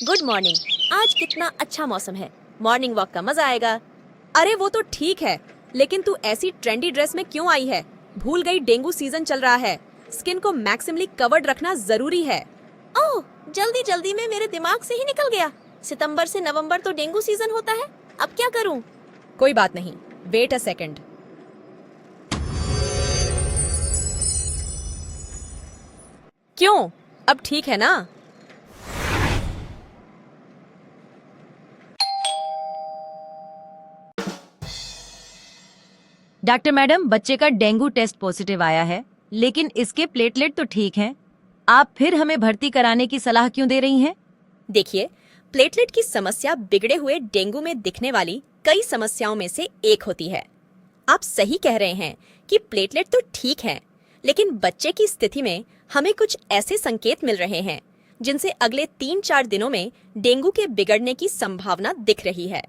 Good morning. आज कितना अच्छा मौसम है, मॉर्निंग वॉक का मजा आएगा। अरे वो तो ठीक है, लेकिन तू ऐसी ट्रेंडी ड्रेस में क्यों आई है? भूल गई डेंगू सीजन चल रहा है, स्किन को मैक्सिमली कवर्ड रखना जरूरी है। ओह, जल्दी जल्दी में मेरे दिमाग से ही निकल गया। सितंबर से नवंबर तो डेंगू सीजन होता है, अब क्या करूं? कोई बात नहीं, वेट अ सेकंड। क्यों, अब ठीक है ना? डॉक्टर मैडम, बच्चे का डेंगू टेस्ट पॉजिटिव आया है, लेकिन इसके प्लेटलेट तो ठीक हैं। आप फिर हमें भर्ती कराने की सलाह क्यों दे रही हैं? देखिए, प्लेटलेट की समस्या बिगड़े हुए डेंगू में दिखने वाली कई समस्याओं में से एक होती है। आप सही कह रहे हैं कि प्लेटलेट तो ठीक है, लेकिन बच्चे की स्थिति में हमें कुछ ऐसे संकेत मिल रहे हैं जिनसे अगले 3-4 दिनों में डेंगू के बिगड़ने की संभावना दिख रही है।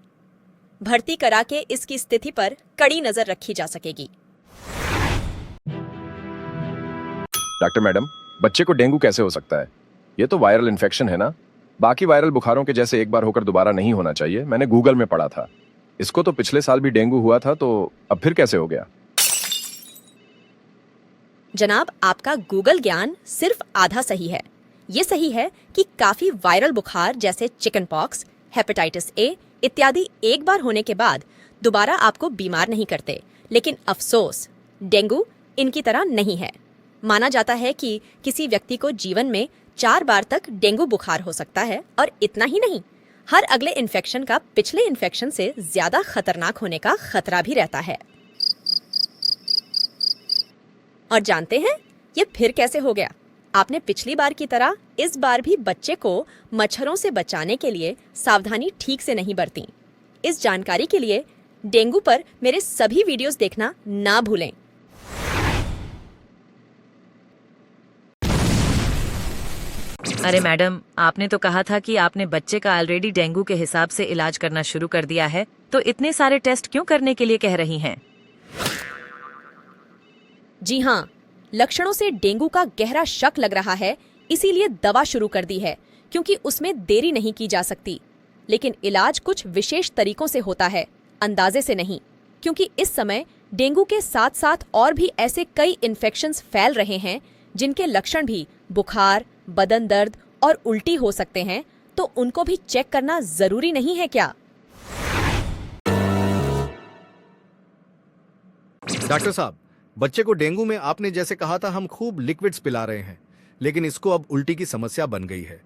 भर्ती करा के इसकी स्थिति पर कड़ी नजर रखी जा सकेगी। डॉक्टर मैडम, बच्चे को डेंगू कैसे हो सकता है? ये तो वायरल इन्फेक्शन है ना? बाकी वायरल बुखारों के जैसे एक बार होकर दोबारा नहीं होना चाहिए। मैंने गूगल में पढ़ा था। इसको तो पिछले साल भी डेंगू हुआ था, तो अब फिर कैसे हो गया? जनाब, आपका गूगल ज्ञान सिर्फ आधा सही है। ये सही है कि काफी वायरल बुखार जैसे चिकन पॉक्स, हेपेटाइटिस ए इत्यादि एक बार होने के बाद दोबारा आपको बीमार नहीं करते, लेकिन अफसोस डेंगू इनकी तरह नहीं है। माना जाता है कि किसी व्यक्ति को जीवन में 4 बार तक डेंगू बुखार हो सकता है, और इतना ही नहीं, हर अगले इन्फेक्शन का पिछले इन्फेक्शन से ज्यादा खतरनाक होने का खतरा भी रहता है। और जानते हैं ये फिर कैसे हो गया? आपने पिछली बार की तरह इस बार भी बच्चे को मच्छरों से बचाने के लिए सावधानी ठीक से नहीं बरती। इस जानकारी के लिए डेंगू पर मेरे सभी वीडियोस देखना ना भूलें। अरे मैडम, आपने तो कहा था कि आपने बच्चे का ऑलरेडी डेंगू के हिसाब से इलाज करना शुरू कर दिया है, तो इतने सारे टेस्ट क्यों करने के लिए कह रही हैं? जी हाँ, लक्षणों से डेंगू का गहरा शक लग रहा है, इसीलिए दवा शुरू कर दी है, क्योंकि उसमें देरी नहीं की जा सकती। लेकिन इलाज कुछ विशेष तरीकों से होता है, अंदाजे से नहीं, क्योंकि इस समय डेंगू के साथ साथ और भी ऐसे कई इन्फेक्शंस फैल रहे हैं जिनके लक्षण भी बुखार, बदन दर्द और उल्टी हो सकते हैं, तो उनको भी चेक करना जरूरी नहीं है क्या? डॉक्टर साहब, बच्चे को डेंगू में आपने जैसे कहा था हम खूब लिक्विड्स पिला रहे हैं, लेकिन इसको अब उल्टी की समस्या बन गई है।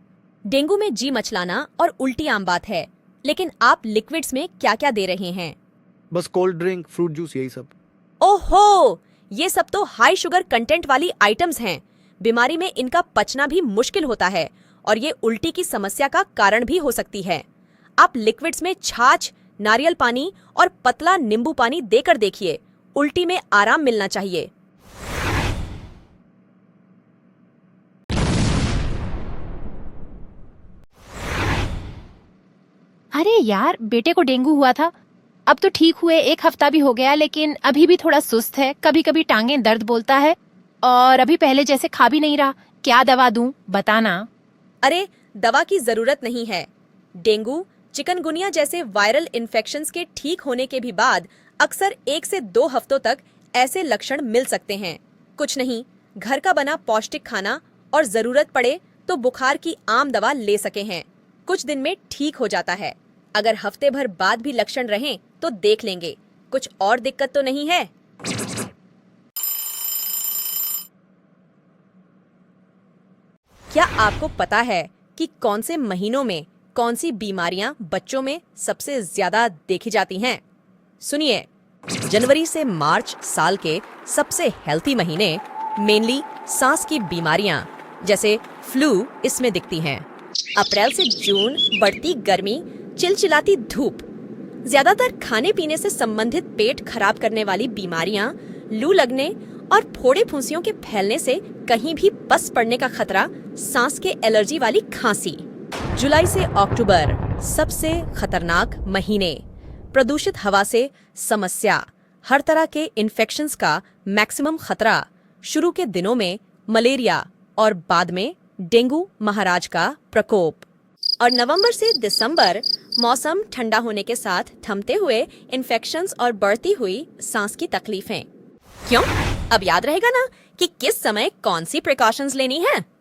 डेंगू में जी मचलाना और उल्टी आम बात है, लेकिन आप लिक्विड्स में क्या क्या दे रहे हैं? बस कोल्ड ड्रिंक, फ्रूट जूस, यही सब। ओहो, ये सब तो हाई शुगर कंटेंट वाली आइटम्स हैं। बीमारी में इनका पचना भी मुश्किल होता है, और ये उल्टी की समस्या का कारण भी हो सकती है। आप लिक्विड्स में छाछ, नारियल पानी और पतला नींबू पानी देकर देखिए, उल्टी में आराम मिलना चाहिए। अरे यार, बेटे को डेंगू हुआ था, अब तो ठीक हुए 1 हफ्ता भी हो गया, लेकिन अभी भी थोड़ा सुस्त है, कभी कभी टांगें दर्द बोलता है, और अभी पहले जैसे खा भी नहीं रहा। क्या दवा दूं, बताना। अरे, दवा की जरूरत नहीं है। डेंगू, चिकनगुनिया जैसे वायरल इन्फेक्शंस के ठीक होने के भी बाद अक्सर 1 से 2 हफ्तों तक ऐसे लक्षण मिल सकते हैं। कुछ नहीं, घर का बना पौष्टिक खाना और जरूरत पड़े तो बुखार की आम दवा ले सके हैं। कुछ दिन में ठीक हो जाता है। अगर हफ्ते भर बाद भी लक्षण रहें तो देख लेंगे, कुछ और दिक्कत तो नहीं है। क्या आपको पता है कि कौन से महीनों में कौन सी बीमारियां बच्चों में सबसे ज्यादा देखी जाती हैं? सुनिए, जनवरी से मार्च साल के सबसे हेल्थी महीने मेनली सांस की बीमारियां जैसे फ्लू इसमें दिखती हैं। अप्रैल से जून बढ़ती गर्मी, चिलचिलाती धूप, ज्यादातर खाने पीने से संबंधित पेट खराब करने वाली बीमारियां, लू लगने और फोड़े फुंसियों के फैलने से कहीं भी पस पड़ने का खतरा, सांस के एलर्जी वाली खांसी। जुलाई से अक्टूबर सबसे खतरनाक महीने, प्रदूषित हवा से समस्या, हर तरह के इन्फेक्शंस का मैक्सिमम खतरा, शुरू के दिनों में मलेरिया और बाद में डेंगू महाराज का प्रकोप। और नवंबर से दिसंबर मौसम ठंडा होने के साथ थमते हुए इन्फेक्शंस और बढ़ती हुई सांस की तकलीफें। क्यों? अब याद रहेगा ना कि किस समय कौन सी प्रिकॉशंस लेनी है।